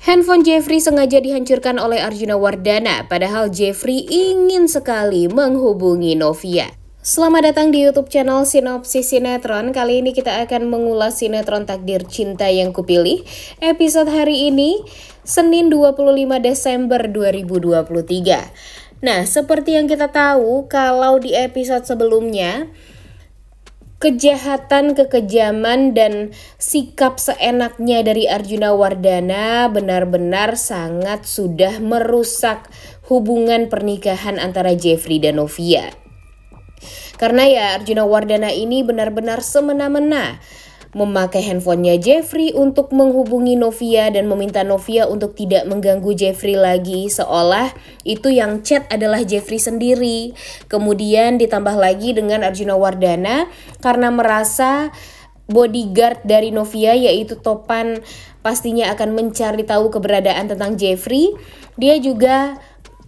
Handphone Jeffrey sengaja dihancurkan oleh Arjuna Wardana, padahal Jeffrey ingin sekali menghubungi Novia. Selamat datang di YouTube channel Sinopsis Sinetron. Kali ini kita akan mengulas sinetron Takdir Cinta Yang Kupilih. Episode hari ini, Senin 25 Desember 2023. Nah, seperti yang kita tahu, kalau di episode sebelumnya, kejahatan, kekejaman, dan sikap seenaknya dari Arjuna Wardana benar-benar sangat sudah merusak hubungan pernikahan antara Jeffrey dan Novia. Karena ya Arjuna Wardana ini benar-benar semena-mena memakai handphonenya Jeffrey untuk menghubungi Novia dan meminta Novia untuk tidak mengganggu Jeffrey lagi, seolah itu yang chat adalah Jeffrey sendiri. Kemudian ditambah lagi dengan Arjuna Wardana karena merasa bodyguard dari Novia yaitu Topan pastinya akan mencari tahu keberadaan tentang Jeffrey. Dia juga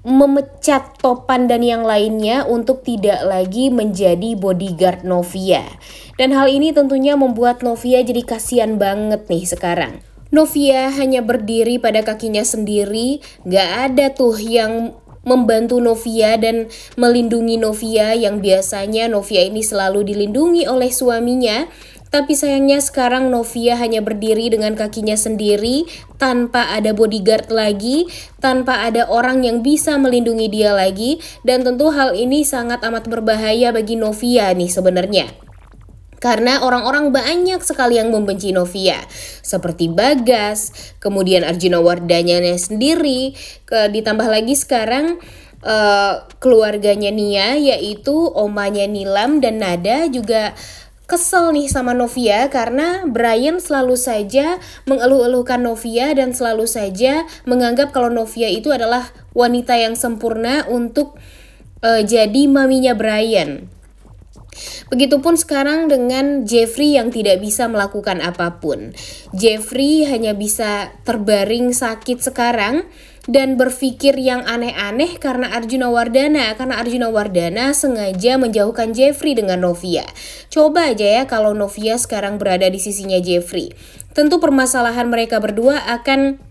memecat Topan dan yang lainnya untuk tidak lagi menjadi bodyguard Novia. Dan hal ini tentunya membuat Novia jadi kasihan banget nih sekarang. Novia hanya berdiri pada kakinya sendiri, gak ada tuh yang membantu Novia dan melindungi Novia yang biasanya Novia ini selalu dilindungi oleh suaminya. Tapi sayangnya sekarang Novia hanya berdiri dengan kakinya sendiri, tanpa ada bodyguard lagi, tanpa ada orang yang bisa melindungi dia lagi. Dan tentu hal ini sangat amat berbahaya bagi Novia nih sebenarnya. Karena orang-orang banyak sekali yang membenci Novia, seperti Bagas, kemudian Arjuna Wardana sendiri, ditambah lagi sekarang keluarganya Nia, yaitu omanya Nilam dan Nada juga kesel nih sama Novia karena Brian selalu saja mengeluh-eluhkan Novia dan selalu saja menganggap kalau Novia itu adalah wanita yang sempurna untuk jadi maminya Brian. Begitupun sekarang dengan Jeffrey yang tidak bisa melakukan apapun. Jeffrey hanya bisa terbaring sakit sekarang dan berpikir yang aneh-aneh karena Arjuna Wardana sengaja menjauhkan Jeffrey dengan Novia. Coba aja ya kalau Novia sekarang berada di sisinya Jeffrey. Tentu permasalahan mereka berdua akan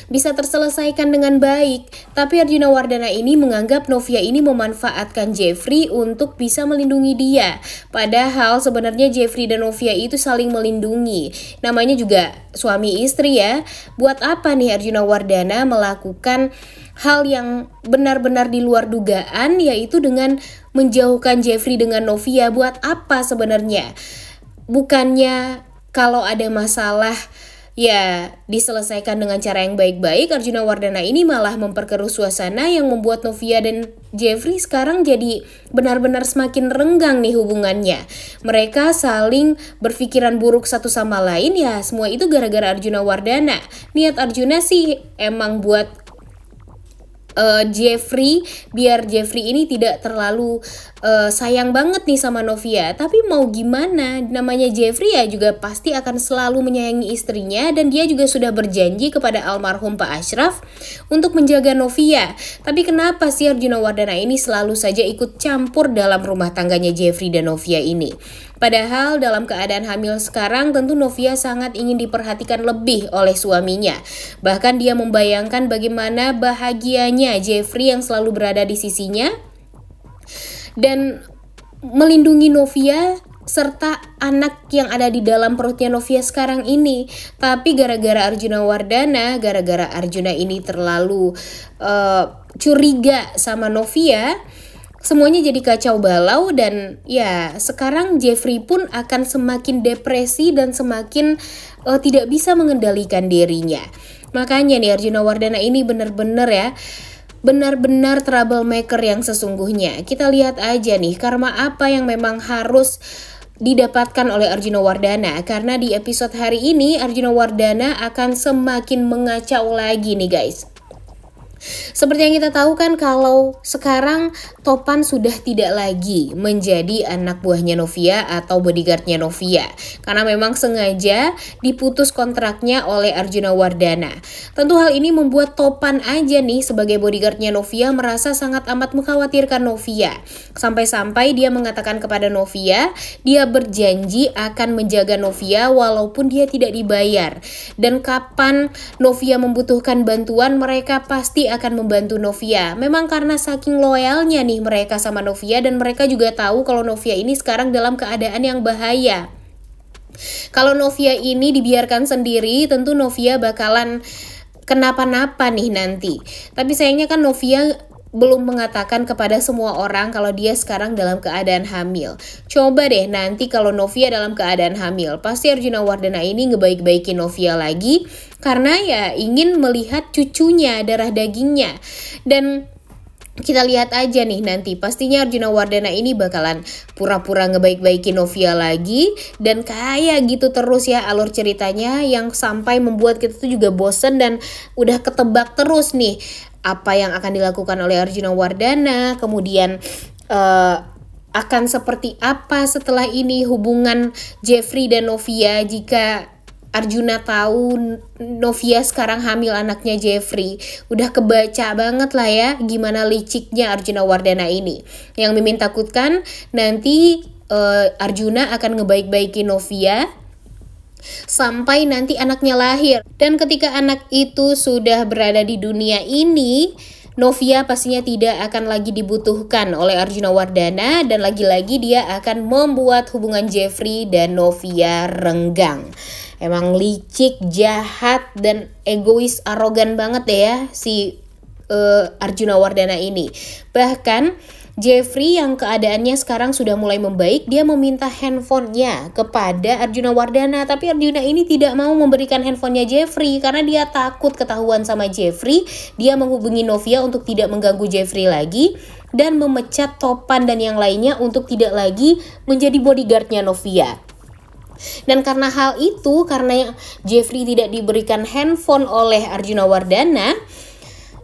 bisa terselesaikan dengan baik. Tapi Arjuna Wardana ini menganggap Novia ini memanfaatkan Jeffrey untuk bisa melindungi dia. Padahal sebenarnya Jeffrey dan Novia itu saling melindungi. Namanya juga suami istri ya. Buat apa nih Arjuna Wardana melakukan hal yang benar-benar di luar dugaan, yaitu dengan menjauhkan Jeffrey dengan Novia? Buat apa sebenarnya? Bukannya kalau ada masalah ya diselesaikan dengan cara yang baik-baik, Arjuna Wardana ini malah memperkeruh suasana yang membuat Novia dan Jeffrey sekarang jadi benar-benar semakin renggang nih hubungannya. Mereka saling berpikiran buruk satu sama lain, ya semua itu gara-gara Arjuna Wardana. Niat Arjuna sih emang buat Jeffrey, biar Jeffrey ini tidak terlalu sayang banget nih sama Novia. Tapi mau gimana, namanya Jeffrey ya juga pasti akan selalu menyayangi istrinya. Dan dia juga sudah berjanji kepada almarhum Pak Ashraf untuk menjaga Novia. Tapi kenapa sih Arjuna Wardana ini selalu saja ikut campur dalam rumah tangganya Jeffrey dan Novia ini? Padahal dalam keadaan hamil sekarang tentu Novia sangat ingin diperhatikan lebih oleh suaminya. Bahkan dia membayangkan bagaimana bahagianya Jeffrey yang selalu berada di sisinya dan melindungi Novia serta anak yang ada di dalam perutnya Novia sekarang ini. Tapi gara-gara Arjuna Wardana, gara-gara Arjuna ini terlalu curiga sama Novia, semuanya jadi kacau balau. Dan ya sekarang Jeffrey pun akan semakin depresi dan semakin tidak bisa mengendalikan dirinya. Makanya nih Arjuna Wardana ini benar-benar troublemaker yang sesungguhnya. Kita lihat aja nih karma apa yang memang harus didapatkan oleh Arjuna Wardana. Karena di episode hari ini Arjuna Wardana akan semakin mengacau lagi nih guys. Seperti yang kita tahu kan kalau sekarang Topan sudah tidak lagi menjadi anak buahnya Novia atau bodyguardnya Novia. Karena memang sengaja diputus kontraknya oleh Arjuna Wardana. Tentu hal ini membuat Topan aja nih sebagai bodyguardnya Novia merasa sangat amat mengkhawatirkan Novia. Sampai-sampai dia mengatakan kepada Novia, dia berjanji akan menjaga Novia walaupun dia tidak dibayar. Dan kapan Novia membutuhkan bantuan, mereka pasti akan membantu Novia. Memang karena saking loyalnya nih mereka sama Novia, dan mereka juga tahu kalau Novia ini sekarang dalam keadaan yang bahaya. Kalau Novia ini dibiarkan sendiri, tentu Novia bakalan kenapa-napa nih nanti. Tapi sayangnya kan Novia belum mengatakan kepada semua orang kalau dia sekarang dalam keadaan hamil. Coba deh nanti kalau Novia dalam keadaan hamil, pasti Arjuna Wardana ini ngebaik-baikin Novia lagi karena ya ingin melihat cucunya, darah dagingnya. Dan kita lihat aja nih nanti, pastinya Arjuna Wardana ini bakalan pura-pura ngebaik-baikin Novia lagi. Dan kayak gitu terus ya alur ceritanya, yang sampai membuat kita tuh juga bosen dan udah ketebak terus nih apa yang akan dilakukan oleh Arjuna Wardana. Kemudian akan seperti apa setelah ini hubungan Jeffrey dan Novia jika Arjuna tahu Novia sekarang hamil anaknya Jeffrey. Udah kebaca banget lah ya gimana liciknya Arjuna Wardana ini. Yang Mimin takutkan nanti Arjuna akan ngebaik-baikin Novia sampai nanti anaknya lahir. Dan ketika anak itu sudah berada di dunia ini, Novia pastinya tidak akan lagi dibutuhkan oleh Arjuna Wardana, dan lagi-lagi dia akan membuat hubungan Jeffrey dan Novia renggang. Emang licik, jahat, dan egois, arogan banget deh ya si Arjuna Wardana ini. Bahkan Jeffrey yang keadaannya sekarang sudah mulai membaik, dia meminta handphonenya kepada Arjuna Wardana. Tapi Arjuna ini tidak mau memberikan handphonenya Jeffrey karena dia takut ketahuan sama Jeffrey. Dia menghubungi Novia untuk tidak mengganggu Jeffrey lagi dan memecat Topan dan yang lainnya untuk tidak lagi menjadi bodyguardnya Novia. Dan karena hal itu, karena Jeffrey tidak diberikan handphone oleh Arjuna Wardana,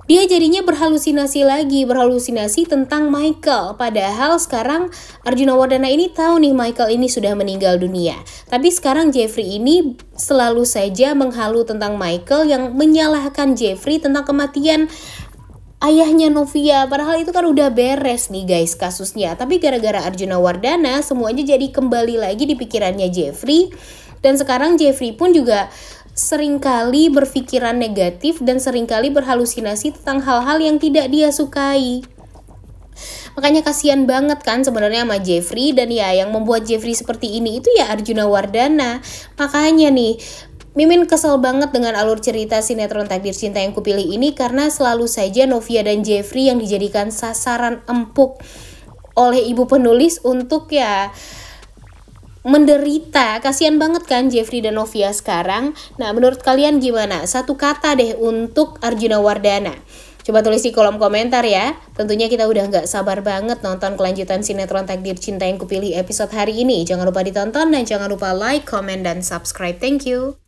dia jadinya berhalusinasi tentang Michael. Padahal sekarang Arjuna Wardana ini tahu nih Michael ini sudah meninggal dunia. Tapi sekarang Jeffrey ini selalu saja menghalu tentang Michael, yang menyalahkan Jeffrey tentang kematian ayahnya Novia. Padahal itu kan udah beres nih guys kasusnya. Tapi gara-gara Arjuna Wardana semuanya jadi kembali lagi di pikirannya Jeffrey. Dan sekarang Jeffrey pun juga seringkali berpikiran negatif dan seringkali berhalusinasi tentang hal-hal yang tidak dia sukai. Makanya kasihan banget kan sebenarnya sama Jeffrey. Dan ya yang membuat Jeffrey seperti ini itu ya Arjuna Wardana. Makanya nih Mimin kesel banget dengan alur cerita sinetron Takdir Cinta Yang Kupilih ini, karena selalu saja Novia dan Jeffrey yang dijadikan sasaran empuk oleh ibu penulis untuk ya menderita. Kasihan banget kan Jeffrey dan Novia sekarang. Nah, menurut kalian gimana? Satu kata deh untuk Arjuna Wardana. Coba tulis di kolom komentar ya. Tentunya kita udah gak sabar banget nonton kelanjutan sinetron Takdir Cinta Yang Kupilih episode hari ini. Jangan lupa ditonton dan jangan lupa like, comment, dan subscribe. Thank you.